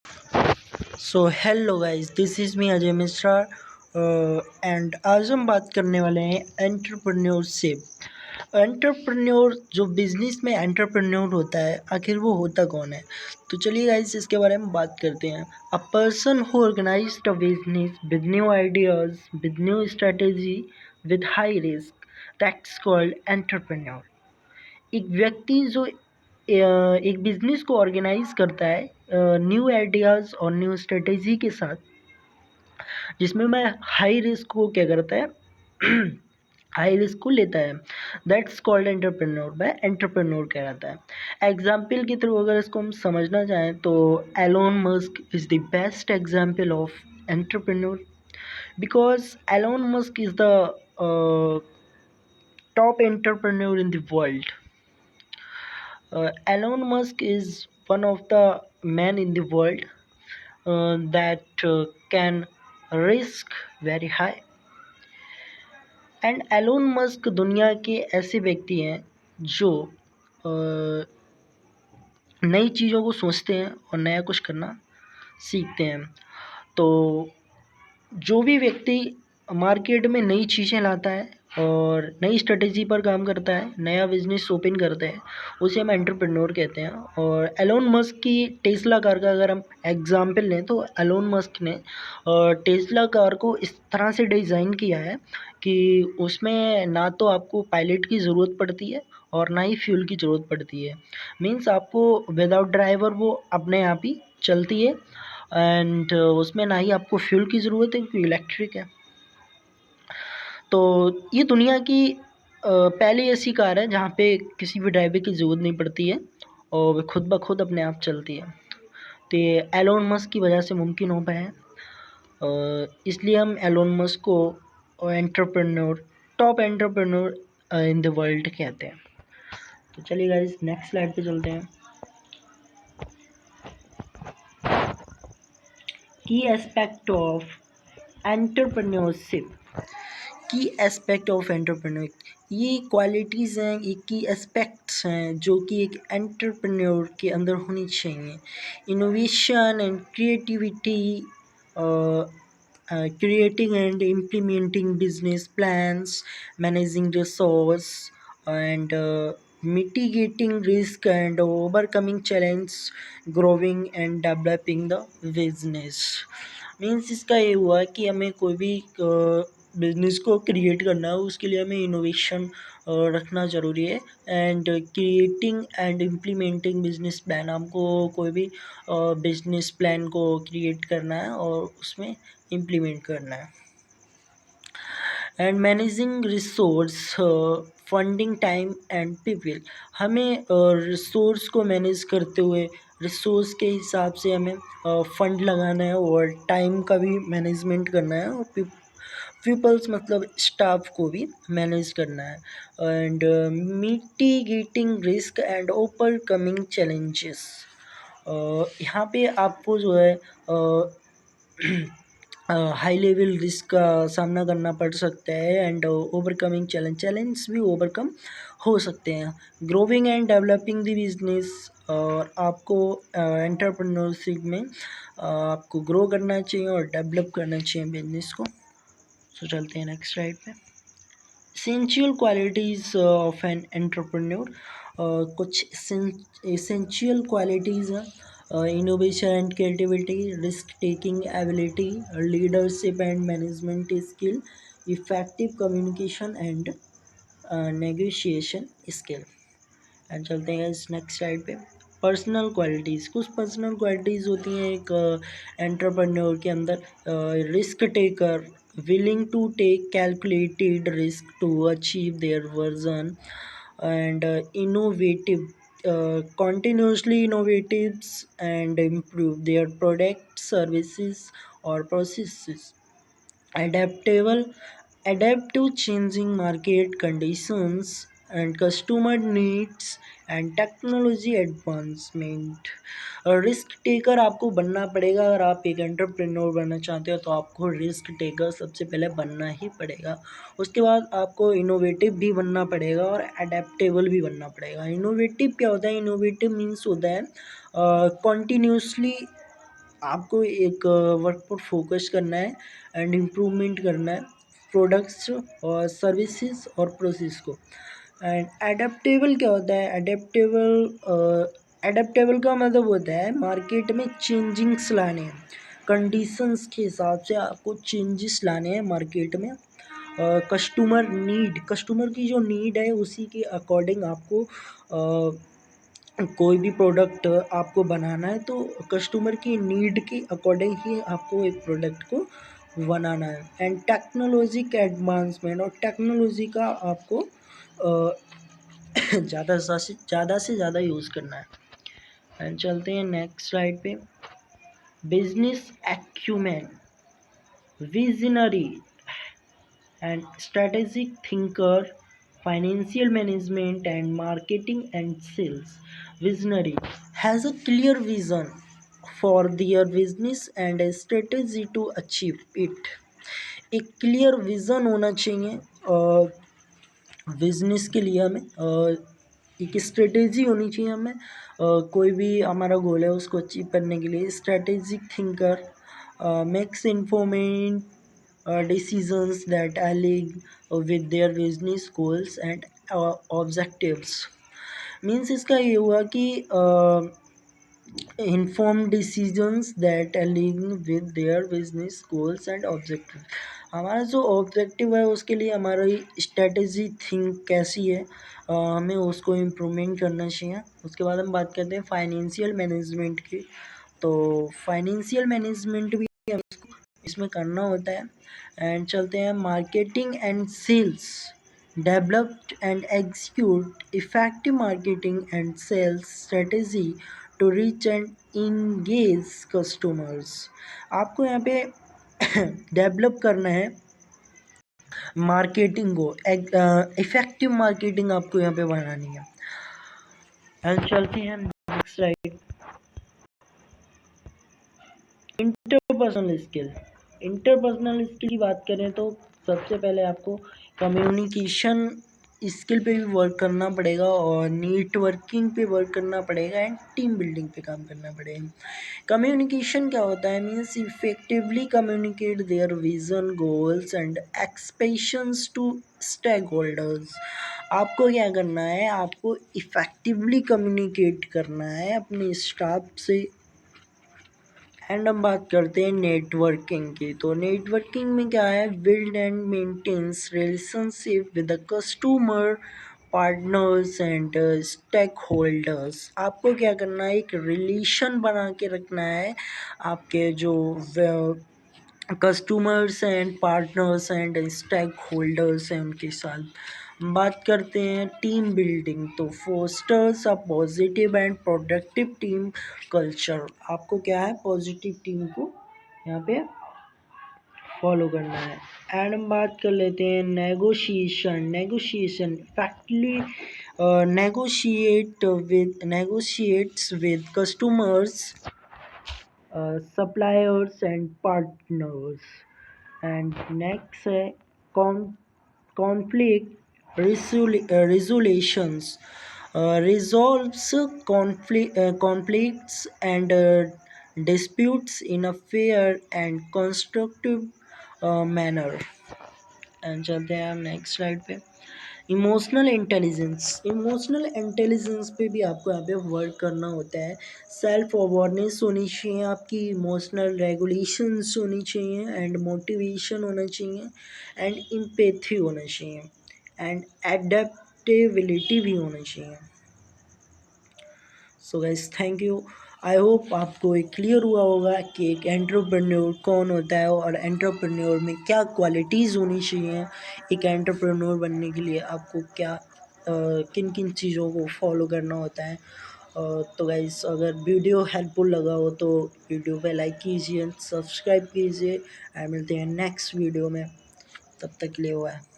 So hello guys, this is me Ajay Mishra and आज हम बात करने वाले हैं एंटरप्रेन्योरशिप। एंटरप्रेन्योर जो बिजनेस में एंटरप्रेन्योर होता है, आखिर वो होता कौन है? तो चलिए गाइस, इसके बारे में बात करते हैं। A person who organize a business with new ideas, with new strategy, with high risk, that's called entrepreneur. एक व्यक्ति जो एक बिजनेस को ऑर्गेनाइज करता है न्यू आइडियाज़ और न्यू स्ट्रेटेजी के साथ, जिसमें मैं हाई रिस्क को क्या करता है हाई रिस्क को लेता है, दैट्स कॉल्ड एंटरप्रेन्योर। वह एंटरप्रेन्योर कहलाता है। एग्जाम्पल की थ्रू अगर इसको हम समझना चाहें तो Elon Musk is the best example of entrepreneur, because Elon Musk is the top entrepreneur in the world. Elon Musk is one of the men in the world that can risk very high. And Elon Musk दुनिया के ऐसे व्यक्ति हैं जो नई चीज़ों को सोचते हैं और नया कुछ करना सीखते हैं। तो जो भी व्यक्ति मार्केट में नई चीज़ें लाता है और नई स्ट्रेटेजी पर काम करता है, नया बिजनेस ओपन करता है, उसे हम एंटरप्रेन्योर कहते हैं। और एलोन मस्क की टेस्ला कार का अगर हम एग्जांपल लें तो एलोन मस्क ने टेस्ला कार को इस तरह से डिज़ाइन किया है कि उसमें ना तो आपको पायलट की ज़रूरत पड़ती है और ना ही फ्यूल की ज़रूरत पड़ती है। मीन्स आपको विदाउट ड्राइवर वो अपने आप ही चलती है एंड उसमें ना ही आपको फ्यूल की ज़रूरत है क्योंकि इलेक्ट्रिक है। तो ये दुनिया की पहली ऐसी कार है जहाँ पे किसी भी ड्राइवर की ज़रूरत नहीं पड़ती है और वे खुद ब खुद अपने आप चलती है। तो ये एलोन मस्क की वजह से मुमकिन हो पाया है। इसलिए हम एलोन मस्क को entrepreneur, top entrepreneur in the world कहते हैं। तो चलिए गाइस, नेक्स्ट स्लाइड पे चलते हैं। की एस्पेक्ट ऑफ एंटरप्रेन्योरशिप। की एस्पेक्ट ऑफ एंटरप्रेन्योर, ये क्वालिटीज़ हैं, ये की एस्पेक्ट्स हैं जो कि एक एंटरप्रेन्योर के अंदर होनी चाहिए। Innovation and creativity, creating and implementing business plans, managing resource, and mitigating risk and overcoming challenge, growing and developing the business। Means इसका ये हुआ कि हमें कोई भी बिजनेस को क्रिएट करना है, उसके लिए हमें इनोवेशन रखना ज़रूरी है and creating and implementing business plan. हमको कोई भी बिजनेस प्लान को क्रिएट करना है और उसमें इम्प्लीमेंट करना है। And managing resource, funding, time and people. हमें रिसोर्स को मैनेज करते हुए रिसोर्स के हिसाब से हमें फंड लगाना है और टाइम का भी मैनेजमेंट करना है और पीपल्स मतलब स्टाफ को भी मैनेज करना है। And mitigating risk and overcoming challenges. यहाँ पे आपको जो है हाई लेवल रिस्क का सामना करना पड़ सकता है एंड ओवरकमिंग चैलेंज भी ओवरकम हो सकते हैं। Growing and developing the business, और आपको एंटरप्रेन्योरशिप में आपको ग्रो करना चाहिए और डेवलप करना चाहिए बिजनेस को। सो चलते हैं नेक्स्ट स्लाइड पे। Essential qualities of an entrepreneur. कुछ एसेंशियल क्वालिटीज़ हैं: innovation and creativity, risk taking ability, leadership and management skill, effective communication and negotiation skill। And चलते हैं इस नेक्स्ट स्लाइड पे। पर्सनल क्वालिटीज़, कुछ पर्सनल क्वालिटीज़ होती हैं एक एंटरप्रेन्योर के अंदर। Risk taker, willing to take calculated risk to achieve their version, and innovative, continuously innovatives and improve their product, services or processes. Adaptable, adapt to changing market conditions and customer needs and technology advancement। Risk taker आपको बनना पड़ेगा। अगर आप एक entrepreneur बनना चाहते हो तो आपको रिस्क टेकर सबसे पहले बनना ही पड़ेगा। उसके बाद आपको इनोवेटिव भी बनना पड़ेगा और अडेप्टेबल भी बनना पड़ेगा। इनोवेटिव क्या होता है? इनोवेटिव मीन्स होता है कॉन्टीन्यूसली आपको एक वर्क पर फोकस करना है एंड इम्प्रूवमेंट करना है प्रोडक्ट्स और सर्विसेज और प्रोसेस को। एंड एडेप्टेबल क्या होता है? एडेप्टेबल का मतलब होता है मार्केट में चेंजिंग्स लाने हैं, कंडीशंस के हिसाब से आपको चेंजेस लाने हैं मार्केट में। कस्टमर की जो नीड है उसी के अकॉर्डिंग आपको कोई भी प्रोडक्ट आपको बनाना है तो कस्टमर की नीड के अकॉर्डिंग ही आपको एक प्रोडक्ट को बनाना है। एंड टेक्नोलॉजी का एडवांसमेंट और टेक्नोलॉजी का आपको ज़्यादा से ज़्यादा यूज़ करना है। एंड चलते हैं नेक्स्ट स्लाइड पे। Business acumen, visionary and strategic thinker, financial management and marketing and sales. Visionary has a clear vision for their business and a strategy to achieve it. एक क्लियर विज़न होना चाहिए business के लिए हमें, एक strategy होनी चाहिए हमें, कोई भी हमारा गोल है उसको अचीव करने के लिए। Strategic thinker makes informant decisions that align with their business goals and objectives। Means इसका ये हुआ कि informed decisions that align with their business goals and objectives। हमारा जो ऑब्जेक्टिव है उसके लिए हमारी स्ट्रेटजी थिंक कैसी है, हमें उसको इम्प्रूवमेंट करना चाहिए। उसके बाद हम बात करते हैं फाइनेंशियल मैनेजमेंट की। तो फाइनेंशियल मैनेजमेंट भी इसमें करना होता है। एंड चलते हैं marketing and sales, developed and execute effective marketing and sales strategy to reach and engage customers. आपको यहाँ पे डेवलप करना है मार्केटिंग को, इफेक्टिव मार्केटिंग आपको यहाँ पे बनानी है। एंड चलते हैं नेक्स्ट स्लाइड। इंटरपर्सनल स्किल की बात करें तो सबसे पहले आपको कम्युनिकेशन स्किल पे भी वर्क करना पड़ेगा और नेटवर्किंग पे वर्क करना पड़ेगा एंड टीम बिल्डिंग पे काम करना पड़ेगा। कम्युनिकेशन क्या होता है? Means effectively communicate their vision, goals and expectations to stakeholders. आपको क्या करना है? आपको इफेक्टिवली कम्युनिकेट करना है अपने स्टाफ से। एंड हम बात करते हैं नेटवर्किंग की। तो नेटवर्किंग में क्या है? Build and maintains relationship with the customer, partners and stakeholders. आपको क्या करना है? एक रिलेशन बना के रखना है आपके जो customers and partners and stakeholders हैं उनके साथ। बात करते हैं टीम बिल्डिंग। तो fosters a positive and productive team culture. आपको क्या है? पॉजिटिव टीम को यहाँ पे फॉलो करना है। एंड हम बात कर लेते हैं negotiation factly negotiates with customers, suppliers and partners। And next है conflict resolutions, resolves conflicts and disputes in a fair and constructive manner। And चलते हैं हम नेक्स्ट स्लाइड पे। इमोशनल इंटेलिजेंस पे भी आपको यहाँ पे वर्क करना होता है। सेल्फ अवेयरनेस होनी चाहिए आपकी, इमोशनल रेगुलेशंस होनी चाहिए एंड मोटिवेशन होना चाहिए एंड एम्पैथी होना चाहिए एंड एडेप्टेबिलिटी भी होना चाहिए। So guys thank you. I hope आपको एक क्लियर हुआ होगा कि एक एंटरप्रेन्योर कौन होता है और एंटरप्रेन्योर में क्या क्वालिटीज़ होनी चाहिए। एक एंटरप्रेन्योर बनने के लिए आपको क्या किन किन चीज़ों को फॉलो करना होता है। तो गाइस अगर वीडियो हेल्पफुल लगा हो तो वीडियो पे लाइक कीजिए, सब्सक्राइब कीजिए और मिलते हैं नेक्स्ट वीडियो में। तब तक के लिए हुआ है।